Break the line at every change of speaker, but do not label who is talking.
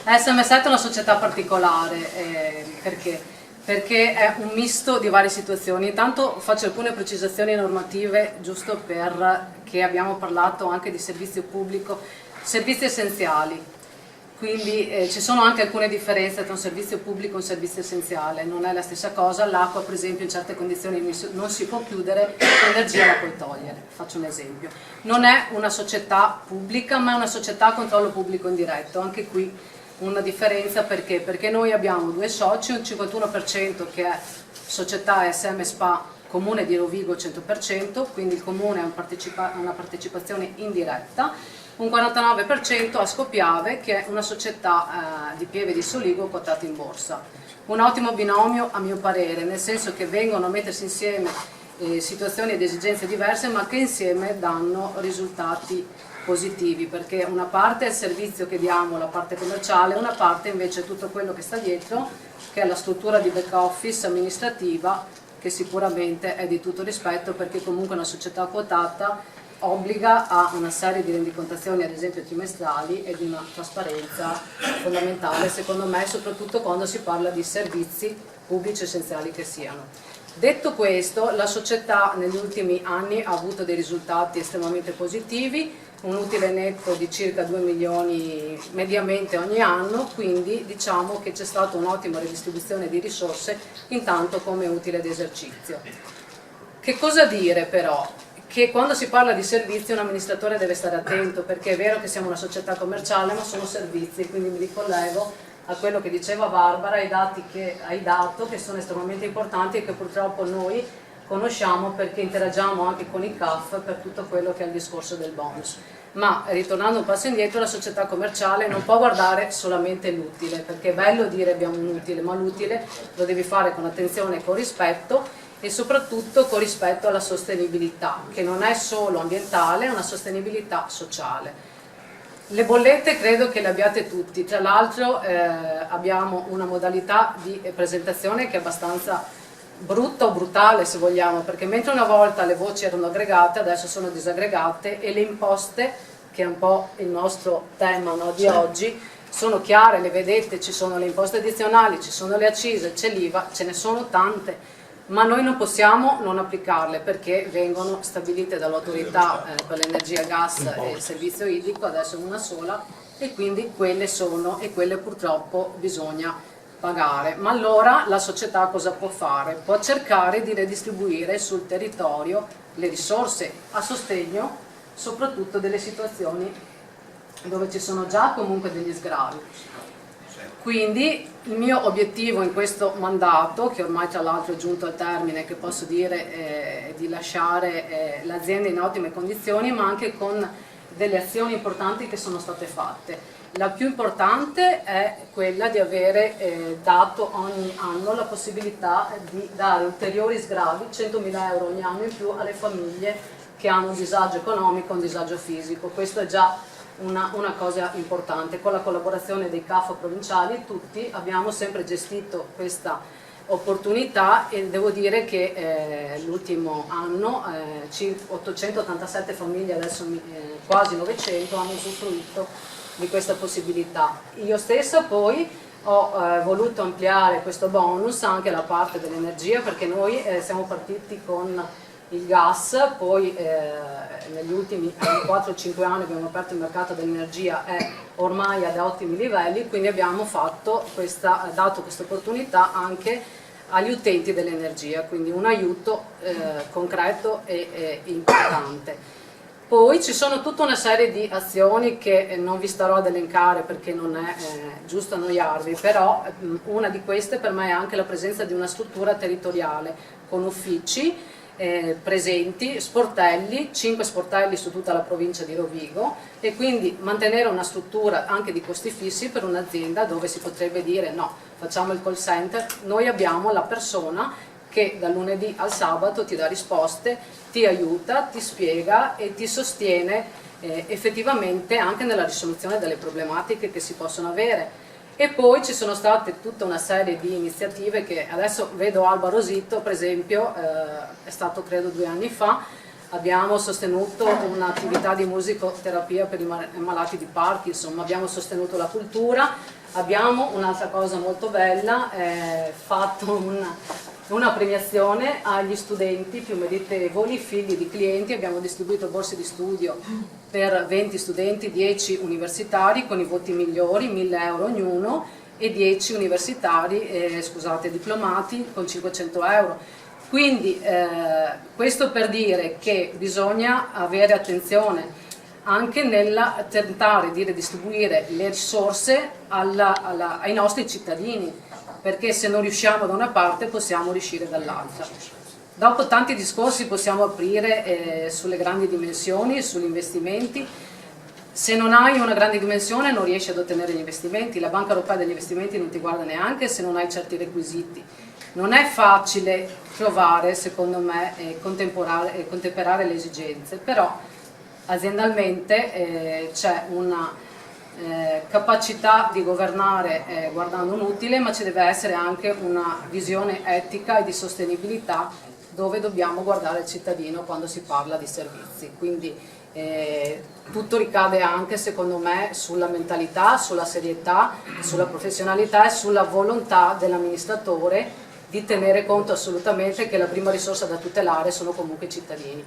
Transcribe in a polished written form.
SM7 è una società particolare, perché è un misto di varie situazioni. Intanto faccio alcune precisazioni normative, giusto perché abbiamo parlato anche di servizio pubblico, servizi essenziali. Quindi ci sono anche alcune differenze tra un servizio pubblico e un servizio essenziale, non è la stessa cosa. L'acqua per esempio in certe condizioni non si può chiudere, l'energia la puoi togliere, faccio un esempio. Non è una società pubblica ma è una società a controllo pubblico indiretto, anche qui una differenza perché noi abbiamo due soci, un 51% che è società SM SPA Comune di Rovigo 100%, quindi il comune ha una partecipazione indiretta, un 49% a Scoppiave che è una società di Pieve di Soligo quotata in borsa. Un ottimo binomio a mio parere, nel senso che vengono a mettersi insieme situazioni ed esigenze diverse ma che insieme danno risultati positivi, perché una parte è il servizio che diamo, la parte commerciale, una parte invece è tutto quello che sta dietro, che è la struttura di back office amministrativa, che sicuramente è di tutto rispetto perché comunque una società quotata obbliga a una serie di rendicontazioni, ad esempio trimestrali, e di una trasparenza fondamentale secondo me, soprattutto quando si parla di servizi pubblici essenziali che siano. Detto questo, la società negli ultimi anni ha avuto dei risultati estremamente positivi, un utile netto di circa 2 milioni mediamente ogni anno, quindi diciamo che c'è stata un'ottima redistribuzione di risorse intanto come utile d'esercizio. Che cosa dire però? Che quando si parla di servizi un amministratore deve stare attento, perché è vero che siamo una società commerciale ma sono servizi, quindi mi ricollego a quello che diceva Barbara, ai dati che hai dato, che sono estremamente importanti e che purtroppo noi conosciamo perché interagiamo anche con i CAF per tutto quello che è il discorso del bonus. Ma ritornando un passo indietro, la società commerciale non può guardare solamente l'utile, perché è bello dire abbiamo un utile, ma l'utile lo devi fare con attenzione e con rispetto, e soprattutto con rispetto alla sostenibilità, che non è solo ambientale, è una sostenibilità sociale. Le bollette credo che le abbiate tutti, tra l'altro abbiamo una modalità di presentazione che è abbastanza brutta o brutale se vogliamo, perché mentre una volta le voci erano aggregate, adesso sono disaggregate e le imposte, che è un po' il nostro tema, no, di oggi, sono chiare, le vedete, ci sono le imposte addizionali, ci sono le accise, c'è l'IVA, ce ne sono tante, ma noi non possiamo non applicarle perché vengono stabilite dall'autorità per l'energia, gas e il servizio idrico, adesso una sola, e quindi quelle sono e quelle purtroppo bisogna pagare. Ma allora la società cosa può fare? Può cercare di redistribuire sul territorio le risorse a sostegno soprattutto delle situazioni dove ci sono già comunque degli sgravi. Quindi il mio obiettivo in questo mandato, che ormai tra l'altro è giunto al termine, che posso dire è di lasciare l'azienda in ottime condizioni, ma anche con delle azioni importanti che sono state fatte. La più importante è quella di avere dato ogni anno la possibilità di dare ulteriori sgravi, 100.000 euro ogni anno in più alle famiglie che hanno un disagio economico, un disagio fisico. Questo è già una cosa importante. Con la collaborazione dei CAF provinciali tutti abbiamo sempre gestito questa opportunità e devo dire che l'ultimo anno 887 famiglie, adesso quasi 900, hanno usufruito di questa possibilità. Io stessa poi ho voluto ampliare questo bonus anche alla parte dell'energia, perché noi siamo partiti con il gas, poi negli ultimi 4-5 anni abbiamo aperto il mercato dell'energia, è ormai ad ottimi livelli, quindi abbiamo dato questa opportunità anche agli utenti dell'energia, quindi un aiuto concreto e importante. Poi ci sono tutta una serie di azioni che non vi starò ad elencare perché non è giusto annoiarvi, però una di queste per me è anche la presenza di una struttura territoriale con uffici presenti, sportelli, 5 sportelli su tutta la provincia di Rovigo, e quindi mantenere una struttura anche di costi fissi per un'azienda dove si potrebbe dire no, facciamo il call center. Noi abbiamo la persona che dal lunedì al sabato ti dà risposte, ti aiuta, ti spiega e ti sostiene effettivamente anche nella risoluzione delle problematiche che si possono avere. E poi ci sono state tutta una serie di iniziative che adesso vedo Alba Rosito, per esempio, è stato credo 2 anni fa, abbiamo sostenuto un'attività di musicoterapia per i malati di Parkinson, abbiamo sostenuto la cultura, abbiamo un'altra cosa molto bella, fatto una premiazione agli studenti più meritevoli, figli di clienti. Abbiamo distribuito borse di studio per 20 studenti, 10 universitari con i voti migliori, 1.000 euro ognuno, e 10 diplomati con 500 euro. Quindi questo per dire che bisogna avere attenzione anche nel tentare di redistribuire le risorse ai nostri cittadini, perché se non riusciamo da una parte possiamo riuscire dall'altra. Dopo tanti discorsi possiamo aprire sulle grandi dimensioni, sugli investimenti. Se non hai una grande dimensione non riesci ad ottenere gli investimenti, la Banca Europea degli Investimenti non ti guarda neanche se non hai certi requisiti. Non è facile trovare, secondo me, contemperare le esigenze, però aziendalmente c'è una capacità di governare guardando un utile, ma ci deve essere anche una visione etica e di sostenibilità dove dobbiamo guardare il cittadino quando si parla di servizi. Quindi tutto ricade anche, secondo me, sulla mentalità, sulla serietà, sulla professionalità e sulla volontà dell'amministratore di tenere conto assolutamente che la prima risorsa da tutelare sono comunque i cittadini.